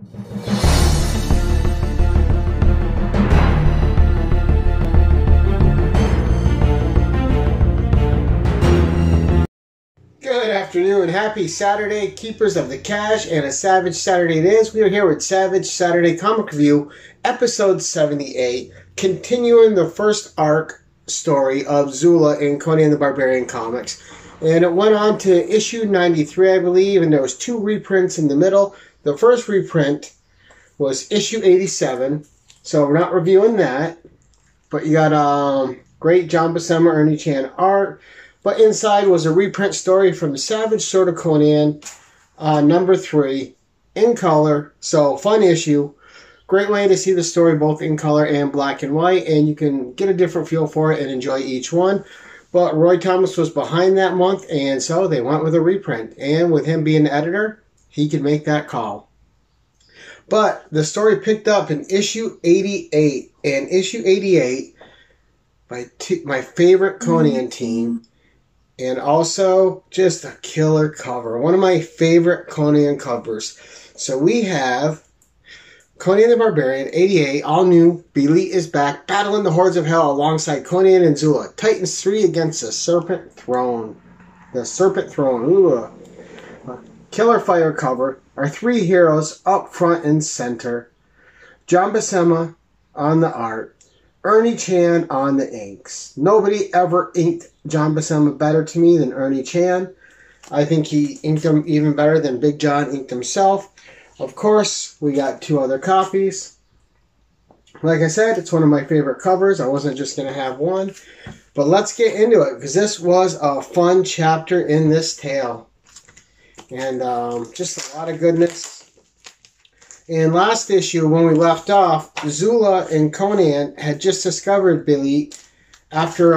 Good afternoon, happy Saturday, keepers of the cash, and a Savage Saturday it is. We are here with Savage Saturday Comic Review, episode 78, continuing the first arc story of Zula in Conan the Barbarian comics. And it went on to issue 93, I believe, and there was 2 reprints in the middle. The first reprint was issue 87, so we're not reviewing that. But you got great John Buscema, Ernie Chan art. But inside was a reprint story from Savage Sword of Conan, number 3, in color. So, fun issue. Great way to see the story both in color and black and white. And you can get a different feel for it and enjoy each one. But Roy Thomas was behind that month, and so they went with a reprint. And with him being the editor, he could make that call. But the story picked up in issue 88. And issue 88, by my favorite Conan team. And also, just a killer cover. One of my favorite Conan covers. So we have Conan the Barbarian, 88, all new. Belit is back, battling the hordes of hell alongside Conan and Zula. Titans 3 against the Serpent Throne. The Serpent Throne. Ooh. A killer fire cover. Our 3 heroes up front and center. John Buscema on the art. Ernie Chan on the inks. Nobody ever inked John Buscema better to me than Ernie Chan. I think he inked him even better than Big John inked himself. Of course, we got 2 other copies. Like I said, it's one of my favorite covers. I wasn't just going to have one. But let's get into it, because this was a fun chapter in this tale. And just a lot of goodness. In last issue, when we left off, Zula and Conan had just discovered Belit after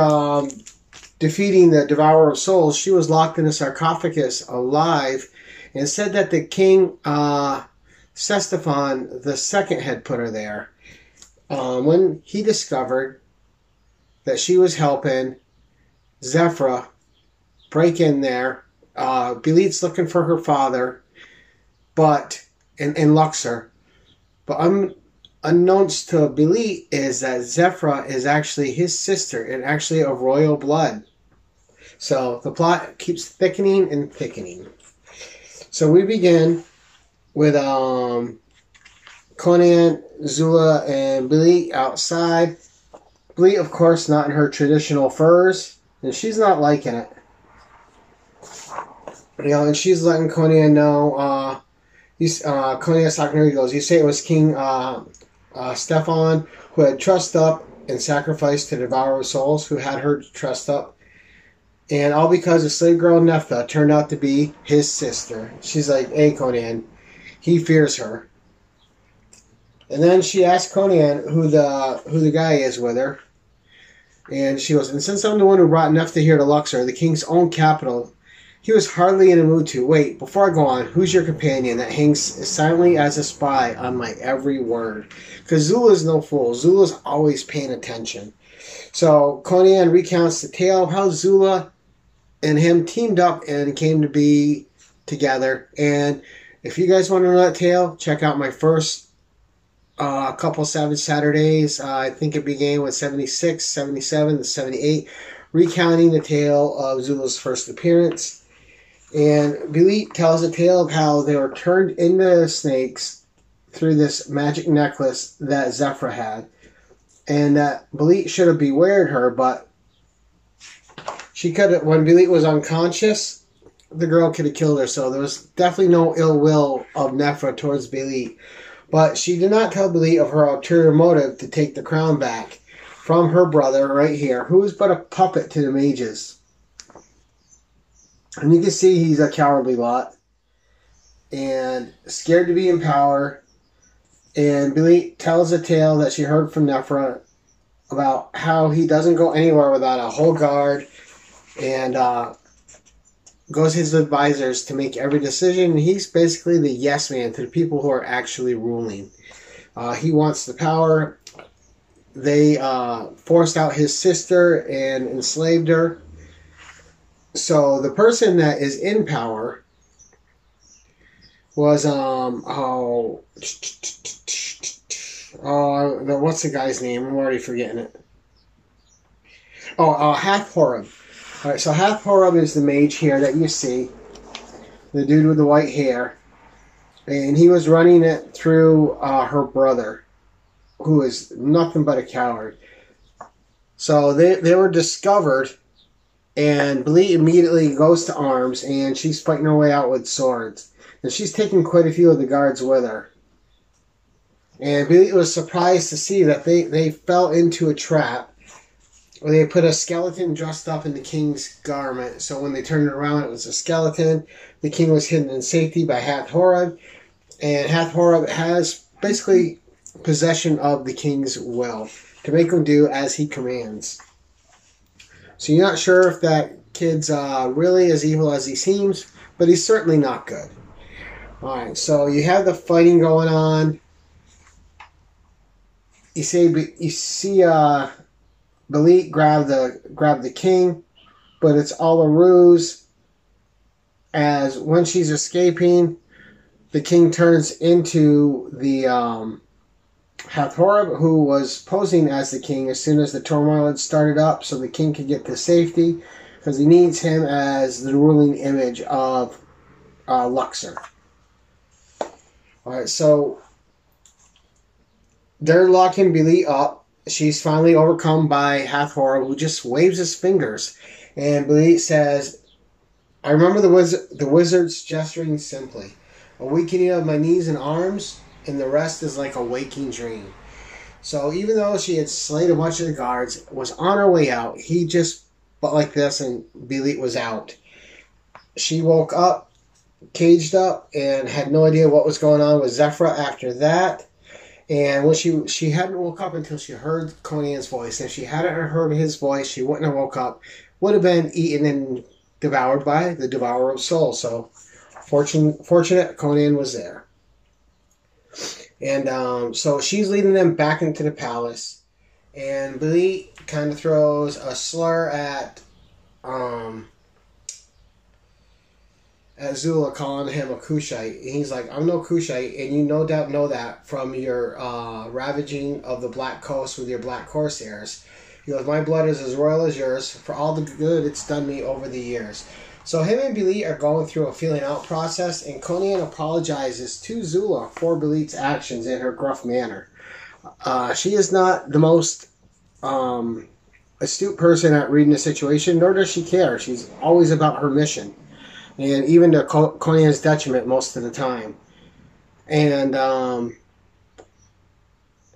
defeating the Devourer of Souls. She was locked in a sarcophagus alive, and said that the king, Ctesiphon II, had put her there. When he discovered that she was helping Zephyra break in there, Belit's looking for her father, but in Luxor. But unknowns to Belit is that Zephyra is actually his sister and actually of royal blood. So the plot keeps thickening and thickening. So we begin with Conan, Zula, and Belit outside. Belit, of course, not in her traditional furs, and she's not liking it. You know, and she's letting Conan know. Conan's talking to her. He goes, "You say it was King Stefan who had trussed up and sacrificed to the Devourer of Souls, who had her trussed up, and all because the slave girl Nephthah turned out to be his sister." She's like, "Hey, Conan, he fears her." And then she asks Conan who the guy is with her, and she goes, "And since I'm the one who brought Nephthah here to Luxor, the king's own capital, he was hardly in a mood to. Wait, before I go on, who's your companion that hangs silently as a spy on my every word?" Because Zula's no fool. Zula's always paying attention. So Conan recounts the tale of how Zula and him teamed up and came to be together. And if you guys want to know that tale, check out my first couple Savage Saturdays. I think it began with 76, 77, and 78, recounting the tale of Zula's first appearance. And Belit tells a tale of how they were turned into snakes through this magic necklace that Zephyra had. And that Belit should have bewared her, but she could have, when Belit was unconscious, the girl could have killed her. So there was definitely no ill will of Nephthah towards Belit. But she did not tell Belit of her ulterior motive to take the crown back from her brother right here, who is but a puppet to the mages. And you can see he's a cowardly lot. And scared to be in power. And Belit tells a tale that she heard from Nephthah about how he doesn't go anywhere without a whole guard. And goes his advisors to make every decision. He's basically the yes man to the people who are actually ruling. He wants the power. They forced out his sister and enslaved her. So the person that is in power was what's the guy's name? I'm already forgetting it. Hath Horeb. All right, so Hath Horeb is the mage here that you see, the dude with the white hair, and he was running it through her brother, who is nothing but a coward. So they were discovered, and Blee immediately goes to arms, and she's fighting her way out with swords. And she's taking quite a few of the guards with her. And Blee was surprised to see that they fell into a trap where they put a skeleton dressed up in the king's garment. So when they turned it around, it was a skeleton. The king was hidden in safety by Hath Horeb. And Hath Horeb has basically possession of the king's will to make him do as he commands. So you're not sure if that kid's really as evil as he seems, but he's certainly not good. Alright, so you have the fighting going on. You see Belit grab the king, but it's all a ruse. As when she's escaping, the king turns into the Hath Horeb, who was posing as the king as soon as the turmoil had started up, so the king could get to safety, because he needs him as the ruling image of Luxor. Alright, so they're locking Belit up. She's finally overcome by Hath Horeb, who just waves his fingers. And Belit says, I remember the wizards gesturing simply. A weakening of my knees and arms, and the rest is like a waking dream. So even though she had slayed a bunch of the guards, was on her way out, he just went like this, and Belit was out. She woke up, caged up, and had no idea what was going on with Zephyra after that. And when she hadn't woke up until she heard Conan's voice. If she hadn't heard his voice, she wouldn't have woke up. Would have been eaten and devoured by the devourer of souls. So fortunate Conan was there. And so she's leading them back into the palace. And Belit kind of throws a slur at Zula, calling him a Cushite. And he's like, I'm no Cushite, and you no doubt know that from your ravaging of the Black Coast with your Black Corsairs. He goes, my blood is as royal as yours for all the good it's done me over the years. So him and Belit are going through a feeling out process, and Conan apologizes to Zula for Belit's actions in her gruff manner. She is not the most astute person at reading the situation, nor does she care. She's always about her mission. And even to Conan's detriment most of the time. And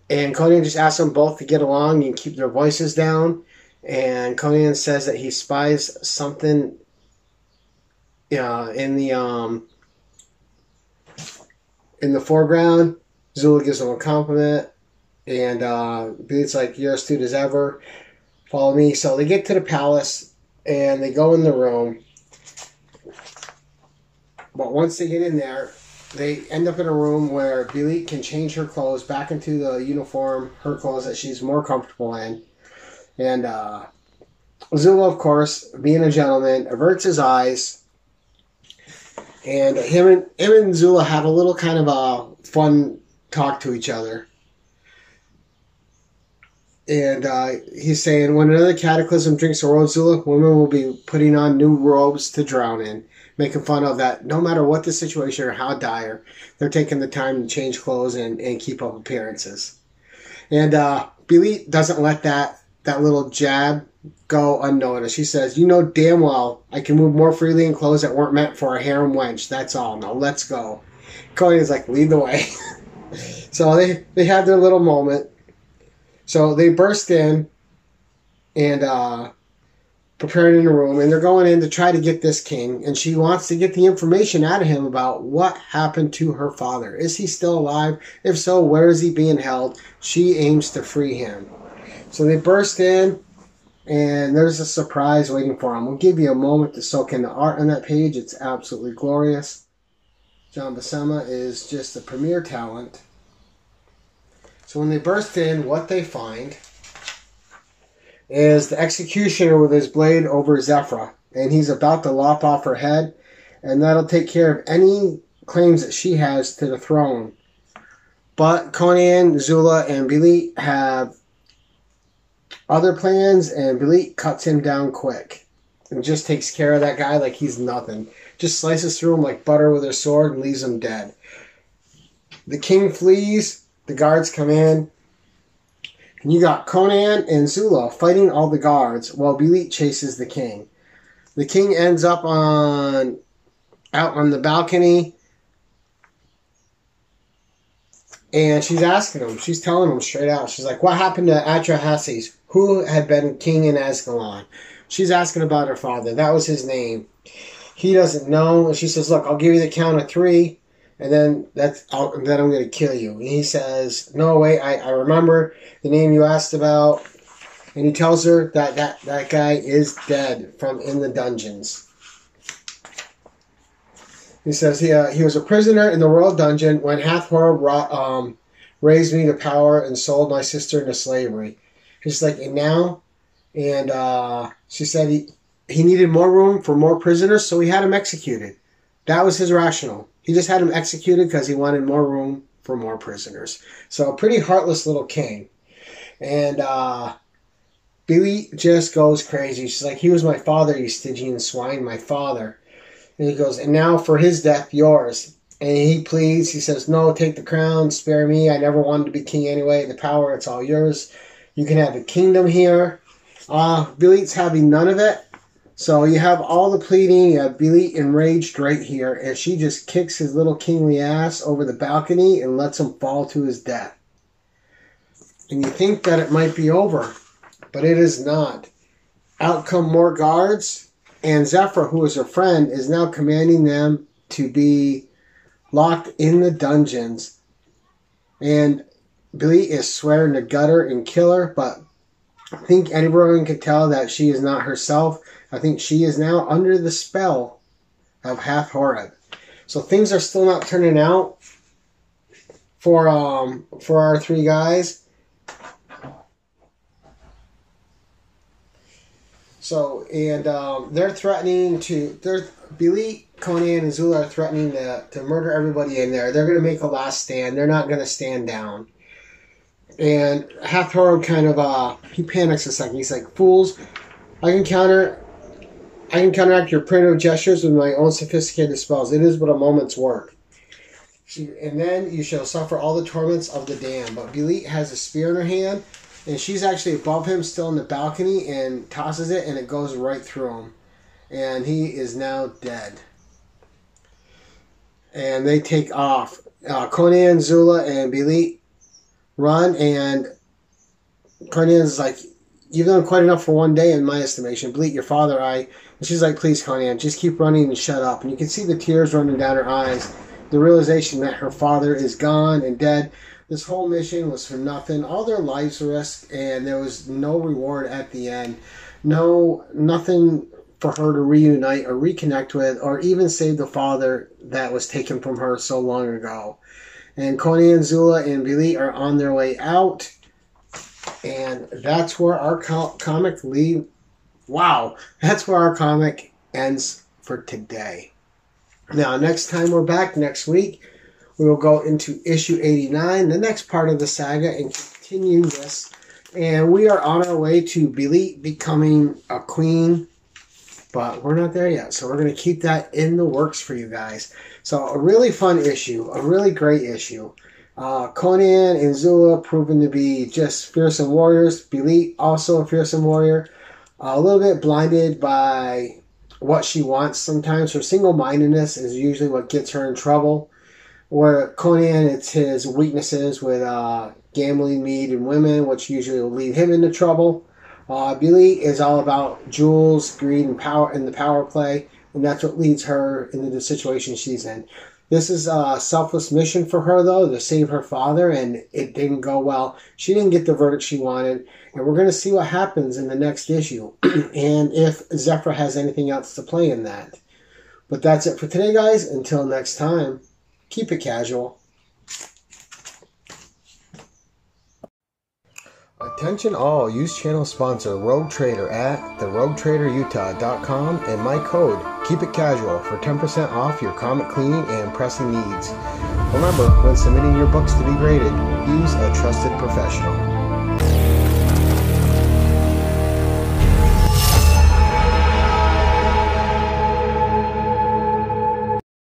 Conan just asks them both to get along and keep their voices down. And Conan says that he spies something in the foreground. Zula gives him a compliment. And Belit's like, you're astute as ever. Follow me. So they get to the palace and they go in the room. But once they get in there, they end up in a room where Belit can change her clothes back into the uniform, her clothes that she's more comfortable in. And Zula, of course, being a gentleman, averts his eyes. And him and Zula have a little kind of a fun talk to each other. And he's saying, when another cataclysm drinks the world, Zula, women will be putting on new robes to drown in. Making fun of that, no matter what the situation or how dire, they're taking the time to change clothes and keep up appearances. And Belit doesn't let that little jab go unnoticed. She says, you know damn well I can move more freely in clothes that weren't meant for a harem wench. That's all. Now let's go. Conan's like, lead the way. So they have their little moment. So they burst in and prepared in a room, and they're going in to try to get this king, and she wants to get the information out of him about what happened to her father. Is he still alive? If so, where is he being held? She aims to free him. So they burst in, and there's a surprise waiting for him. We'll give you a moment to soak in the art on that page. It's absolutely glorious. John Buscema is just a premier talent. So when they burst in, what they find is the executioner with his blade over Zephyra, and he's about to lop off her head, and that'll take care of any claims that she has to the throne. But Conan, Zula, and Belit have other plans, and Belit cuts him down quick and just takes care of that guy like he's nothing. Just slices through him like butter with her sword and leaves him dead. The king flees, the guards come in, and you got Conan and Zula fighting all the guards while Belit chases the king. The king ends up out on the balcony, and she's asking him, she's telling him straight out, she's like, what happened to Atrahasis, who had been king in Ascalon? She's asking about her father. That was his name. He doesn't know. And she says, look, I'll give you the count of 3, and then I'm going to kill you. And he says, no, wait, I remember the name you asked about. And he tells her that guy is dead from in the dungeons. He says he was a prisoner in the royal dungeon when Hathor raised me to power and sold my sister into slavery. He's like, and now? And she said he needed more room for more prisoners, so he had him executed. That was his rationale. He just had him executed because he wanted more room for more prisoners. So a pretty heartless little king. And Belit just goes crazy. She's like, he was my father, you Stygian swine, my father. And he goes, and now for his death, yours. And he pleads. He says, no, take the crown, spare me. I never wanted to be king anyway. The power, it's all yours. You can have the kingdom here. Belit's having none of it. So you have all the pleading. You have Belit enraged right here. And she just kicks his little kingly ass over the balcony and lets him fall to his death. And you think that it might be over. But it is not. Out come more guards. And Zephyr, who is her friend, is now commanding them to be locked in the dungeons. And Belit is swearing to gut her and kill her, but I think everyone can tell that she is not herself. I think she is now under the spell of Hathor. So things are still not turning out for our 3 guys. So, and they're threatening Belit, Conan, and Zula are threatening to murder everybody in there. They're going to make a last stand. They're not going to stand down. And Hathor kind of, he panics a second. He's like, fools, I can counteract your primitive gestures with my own sophisticated spells. It is but a moment's work. And then you shall suffer all the torments of the damned. But Belit has a spear in her hand, and she's actually above him, still in the balcony, and tosses it, and it goes right through him. And he is now dead. And they take off. Conan, Zula, and Belit run, and Conan's like, you've done quite enough for one day in my estimation. Belit, your father, and she's like, please, Conan, just keep running and shut up. And you can see the tears running down her eyes. The realization that her father is gone and dead. This whole mission was for nothing. All their lives were risked, and there was no reward at the end. Nothing for her to reunite or reconnect with, or even save the father that was taken from her so long ago. And Conan, Zula, and Belit are on their way out. And that's where our comic that's where our comic ends for today. Now, next time we're back, next week, we will go into issue 89, the next part of the saga, and continue this. And we are on our way to Belit becoming a queen, but we're not there yet. So we're going to keep that in the works for you guys. So a really fun issue, a really great issue. Conan and Zula proven to be just fearsome warriors. Belit also a fearsome warrior. A little bit blinded by what she wants sometimes. Her single-mindedness is usually what gets her in trouble. Where Conan, it's his weaknesses with gambling, mead, and women, which usually will lead him into trouble. Belit is all about jewels, greed, and power in the power play, and that's what leads her into the situation she's in. This is a selfless mission for her, though, to save her father, and it didn't go well. She didn't get the verdict she wanted, and we're going to see what happens in the next issue, and if Zephyr has anything else to play in that. But that's it for today, guys. Until next time, keep it casual. Attention all, use channel sponsor Rogue Trader at theroguetraderutah.com and my code Keep it casual for 10% off your comic cleaning and pressing needs. Remember, when submitting your books to be graded, use a trusted professional.